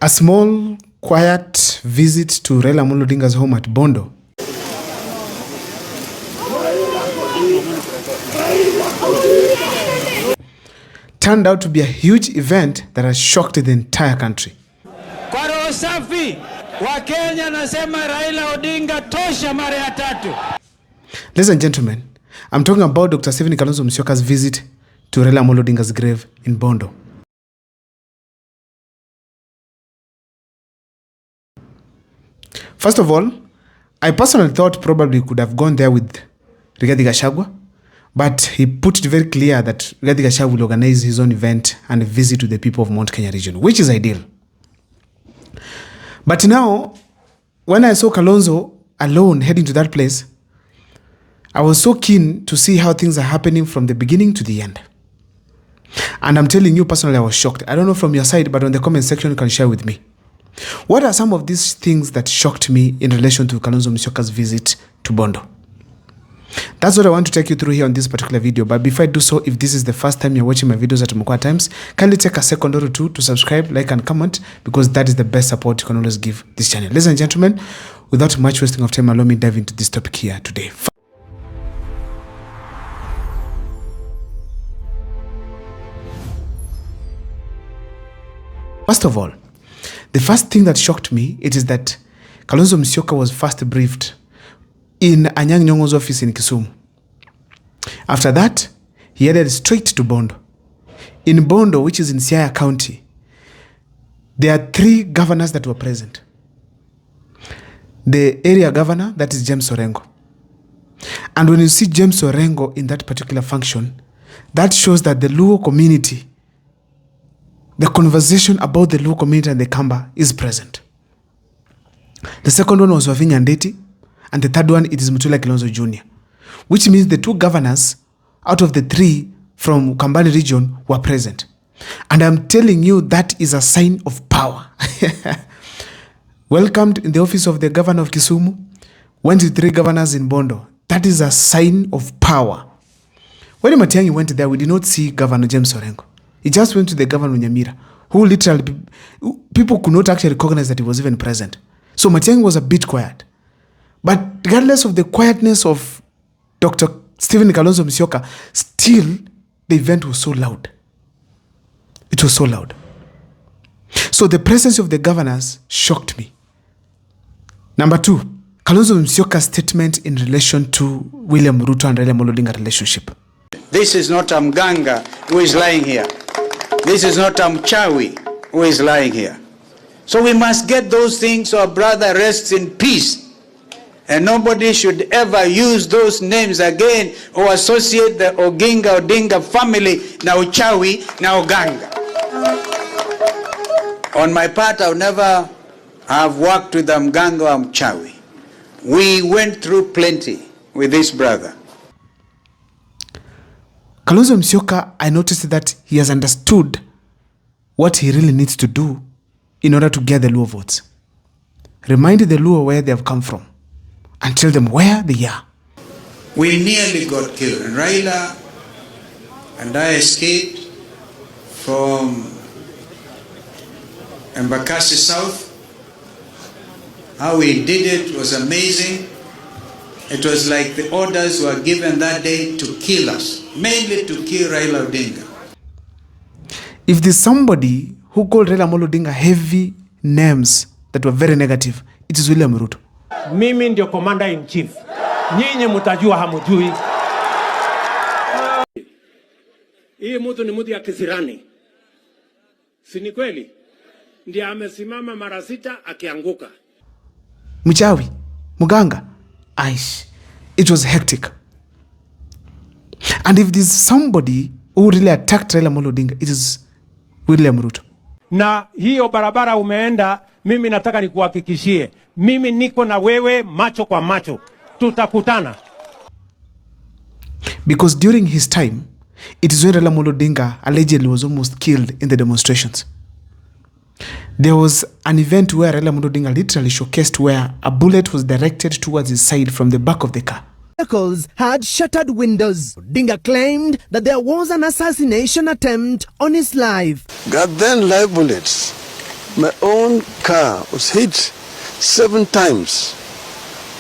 A small, quiet visit to Raila Amolo Odinga's home at Bondo turned out to be a huge event that has shocked the entire country. Kwa roho safi, Wakenya nasema Raila Odinga tosha mara ya tatu. Ladies and gentlemen, I'm talking about Dr. Kalonzo Musyoka's visit to Raila Amolo Odinga's grave in Bondo. First of all, I personally thought probably could have gone there with Rigathi Gachagua, but he put it very clear that Rigathi Gachagua will organize his own event and visit to the people of Mount Kenya region, which is ideal. But now, when I saw Kalonzo alone heading to that place, I was so keen to see how things are happening from the beginning to the end. And I'm telling you personally, I was shocked. I don't know from your side, but on the comment section, you can share with me. What are some of these things that shocked me in relation to Kalonzo Musyoka's visit to Bondo? That's what I want to take you through here on this particular video. But before I do so, if this is the first time you're watching my videos at Mukwa Times, kindly take a second or two to subscribe, like, and comment, because that is the best support you can always give this channel. Ladies and gentlemen, without much wasting of time, allow me to dive into this topic here today. First of all, the first thing that shocked me, it is that Kalonzo Musyoka was first briefed in Anyang' Nyong'o's office in Kisumu. After that, he headed straight to Bondo. In Bondo, which is in Siaya County, there are 3 governors that were present. The area governor, that is James Orengo. And when you see James Orengo in that particular function, that shows that the Luo community, the conversation about the Luo community and the Kamba is present. The second one was Wavinya Ndeti, and the third one, it is Mutula Kalonzo Jr., which means the 2 governors out of the 3 from Ukambani region were present. And I'm telling you, that is a sign of power. Welcomed in the office of the governor of Kisumu, went to 3 governors in Bondo. That is a sign of power. When Matiang'i went there, we did not see Governor James Orengo. He just went to the governor Nyamira, who literally, people could not actually recognize that he was even present. So Matiang'i was a bit quiet. But regardless of the quietness of Dr. Kalonzo Musyoka, still the event was so loud. It was so loud. So the presence of the governors shocked me. Number 2, Kalonzo Musyoka's statement in relation to William Ruto and Raila Amolo Odinga relationship. This is not Mganga who is lying here. This is not Mchawi who is lying here. So we must get those things so our brother rests in peace. And nobody should ever use those names again or associate the Odinga family na Uchawi na Uganga. On my part, I'll never have worked with Mganga or Mchawi. We went through plenty with this brother. Kalonzo Musyoka, I noticed that he has understood what he really needs to do in order to get the Luo votes. Remind the Luo where they have come from and tell them where they are. We nearly got killed, and Raila and I escaped from Embakasi South. How we did it was amazing. It was like the orders were given that day to kill us, mainly to kill Raila Odinga. If there's somebody who called Raila Amolo Odinga heavy names that were very negative, it is William Ruto. Mimi ndio commander in chief. Nyinyi mtajua hamujui. Hii mtu ni mtu ya kisirani. Si ni kweli? Ndiye amesimama mara 6 akianguka. Mchawi, Muganga. Aish. It was hectic. And if there's somebody who really attacked Raila Amolo Odinga, it is William Ruto. Na hiyo barabara umeenda, mimi nataka nikuhakikishie, mimi niko na wewe macho kwa macho. Tutakutana. Because during his time, it is when Raila Amolo Odinga allegedly was almost killed in the demonstrations. There was an event where Raila Amolo Odinga literally showcased where a bullet was directed towards his side from the back of the car. Vehicles had shattered windows. Odinga claimed that there was an assassination attempt on his life. Got then live bullets My own car was hit 7 times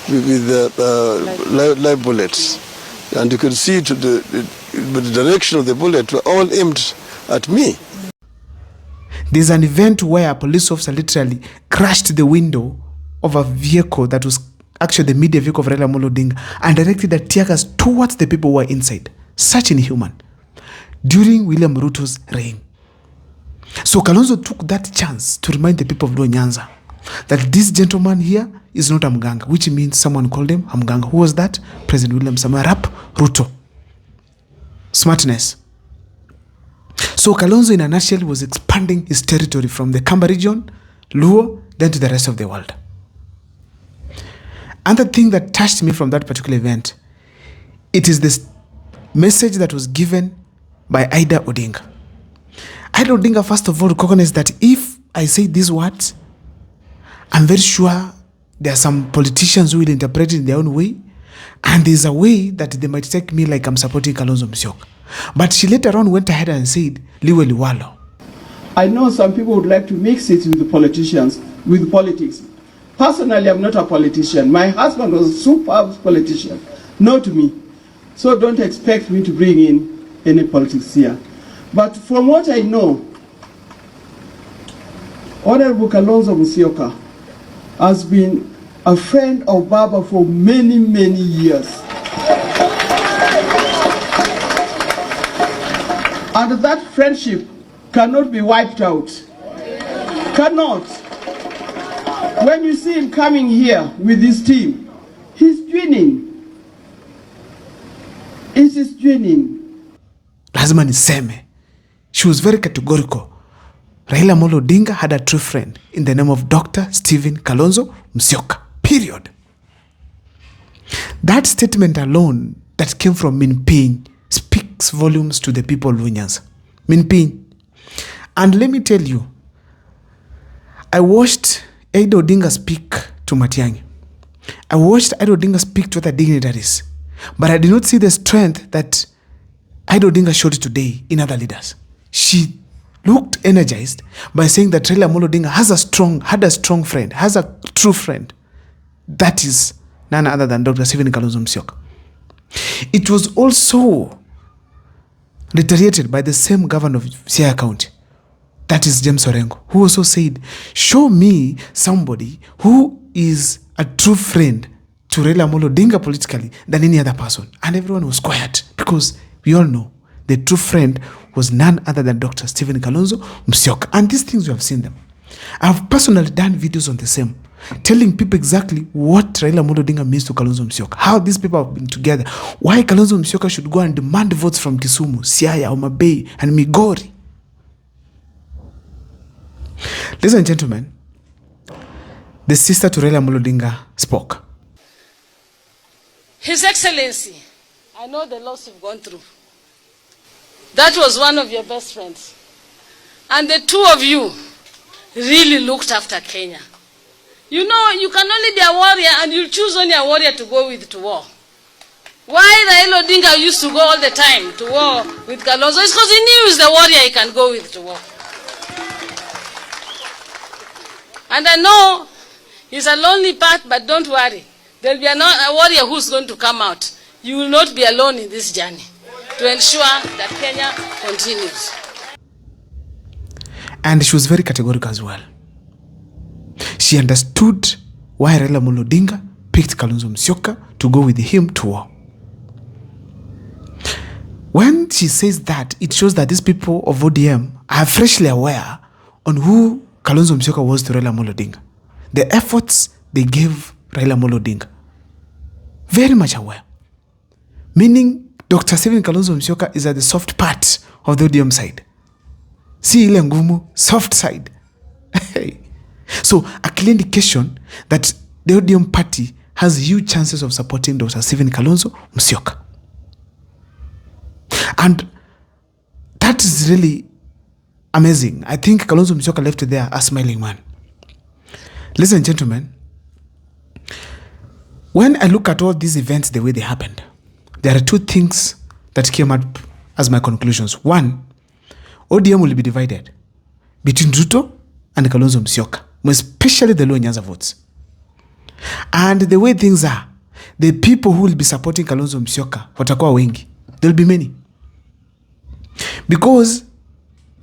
with live bullets. And you could see the direction of the bullet were all aimed at me. There's an event where a police officer literally crashed the window of a vehicle that was actually the media vehicle of Raila Amolo Odinga and directed the tear gas towards the people who were inside. Such inhuman. During William Ruto's reign. So Kalonzo took that chance to remind the people of Luo Nyanza that this gentleman here is not a mganga, which means someone called him a mganga. Who was that? President William Samoei Arap Ruto. Smartness. So Kalonzo in a nutshell was expanding his territory from the Kamba region, Luo, then to the rest of the world. Another thing that touched me from that particular event, it is this message that was given by Ida Odinga. Ida Odinga first of all recognized that if I say these words, I'm very sure there are some politicians who will interpret it in their own way, and there's a way that they might take me like I'm supporting Kalonzo Musyoka. But she later on went ahead and said, Liwe Liwalo. I know some people would like to mix it with the politicians, with politics. Personally, I'm not a politician. My husband was a superb politician, not me. So don't expect me to bring in any politics here. But from what I know, Honorable Kalonzo Musyoka has been a friend of Baba for many, many years. And that friendship cannot be wiped out. Cannot. When you see him coming here with his team, he's twinning. It is twinning. Lazima niseme. She was very categorical. Raila Amolo Odinga had a true friend in the name of Dr. Stephen Kalonzo Musyoka. Period. That statement alone that came from Minpin speaks volumes to the people of Luo Nyanza. Minpin. And let me tell you, I watched Ida Odinga speak to Matiang'i. I watched Ida Odinga speak to other dignitaries. But I did not see the strength that Ida Odinga showed today in other leaders. She looked energized by saying that Raila Amolo Odinga had a strong friend, has a true friend. That is none other than Dr. Stephen Kalonzo Musyoka. It was also reiterated by the same governor of Siaya County, that is James Orengo, who also said, show me somebody who is a true friend to Raila Amolo Odinga politically than any other person. And everyone was quiet because we all know the true friend was none other than Dr. Stephen Kalonzo Musyoka. And these things, we have seen them. I've personally done videos on the same, telling people exactly what Raila Amolo Odinga means to Kalonzo Musyoka, how these people have been together, why Kalonzo Musyoka should go and demand votes from Kisumu, Siaya, Homa Bay, and Migori. Ladies and gentlemen, the sister to Raila Amolo Odinga spoke. His Excellency, I know the loss you've gone through. That was one of your best friends. And the two of you really looked after Kenya. You know, you can only be a warrior and you choose only a warrior to go with to war. Why Raila Odinga used to go all the time to war with Kalonzo is because he knew he was the warrior he can go with to war. And I know he's a lonely part, but don't worry. There'll be a warrior who's going to come out. You will not be alone in this journey to ensure that Kenya continues. And she was very categorical as well. She understood why Raila Amolo Odinga picked Kalonzo Musyoka to go with him to war. When she says that, it shows that these people of ODM are freshly aware on who Kalonzo Musyoka was to Raila Amolo Odinga. The efforts they gave Raila Amolo Odinga. Very much aware. Meaning, Dr. Stephen Kalonzo Musyoka is at the soft part of the ODM side. See ile ngumu, soft side. So, a clear indication that the ODM party has huge chances of supporting Dr. Stephen Kalonzo Musyoka. And that is really amazing. I think Kalonzo Musyoka left there a smiling man. Ladies and gentlemen, when I look at all these events the way they happened, there are two things that came up as my conclusions. One, ODM will be divided between Ruto and Kalonzo Musyoka, especially the Luo Nyanza votes. And the way things are, the people who will be supporting Kalonzo Musyoka watakuwa wengi. There will be many. Because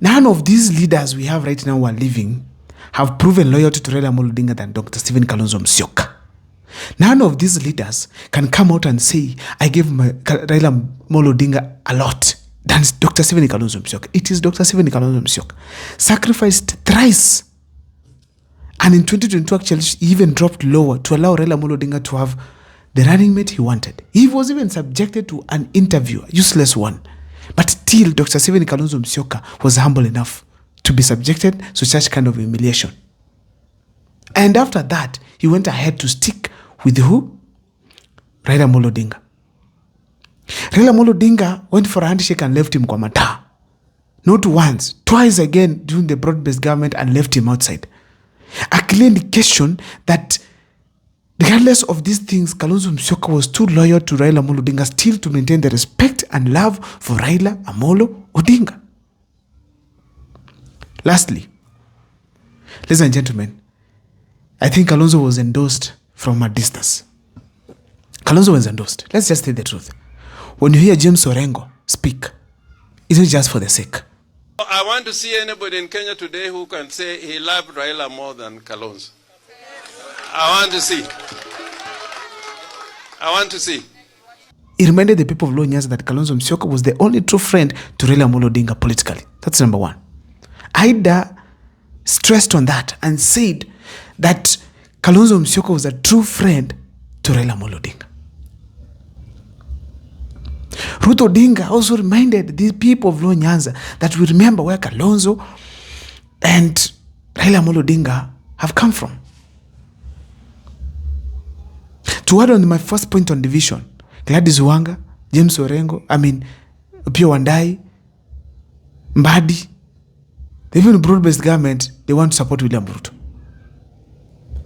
none of these leaders we have right now who are living have proven loyalty to Raila Amolo Odinga than Dr. Stephen Kalonzo Musyoka. None of these leaders can come out and say, I gave Raila Amolo Odinga a lot than Dr. Stephen Kalonzo Musyoka. It is Dr. Stephen Kalonzo Musyoka. Sacrificed thrice. And in 2022, actually, he even dropped lower to allow Raila Amolo Odinga to have the running mate he wanted. He was even subjected to an interview, a useless one. But still, Dr. Stephen Kalonzo Musyoka was humble enough to be subjected to such kind of humiliation. And after that, he went ahead to stick with who? Raila Amolo Odinga. Raila Amolo Odinga went for a handshake and left him kwa mataa. Not once, twice again during the broad-based government and left him outside. A clear indication that regardless of these things, Kalonzo Musyoka was too loyal to Raila Amolo Odinga still to maintain the respect and love for Raila Amolo Odinga. Lastly, ladies and gentlemen, I think Kalonzo was endorsed from a distance. Kalonzo was endorsed. Let's just say the truth. When you hear James Orengo speak, it's not just for the sake. I want to see anybody in Kenya today who can say he loved Raila more than Kalonzo. I want to see. I want to see. He reminded the people of Luo Nyanza that Kalonzo Musyoka was the only true friend to Raila Amolo Odinga politically. That's number one. Ida stressed on that and said that Kalonzo Musyoka was a true friend to Raila Amolo Odinga. Ruth Odinga also reminded the people of Luo Nyanza that we remember where Kalonzo and Raila Amolo Odinga have come from. To add on my first point on division, Gladys Wanga, James Orengo, Pio Wandai, Mbadi, even broad-based government, they want to support William Ruto.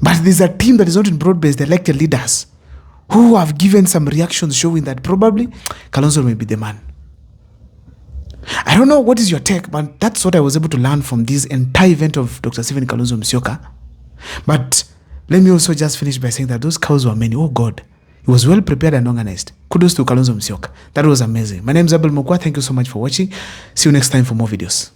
But there's a team that is not in broad-based, the elected leaders, who have given some reactions showing that probably Kalonzo may be the man. I don't know what is your take, but that's what I was able to learn from this entire event of Dr. Stephen Kalonzo Musyoka. But let me also just finish by saying that those cows were many. Oh God, it was well prepared and organized. Kudos to Kalonzo Musyoka. That was amazing. My name is Abel Mokwa. Thank you so much for watching. See you next time for more videos.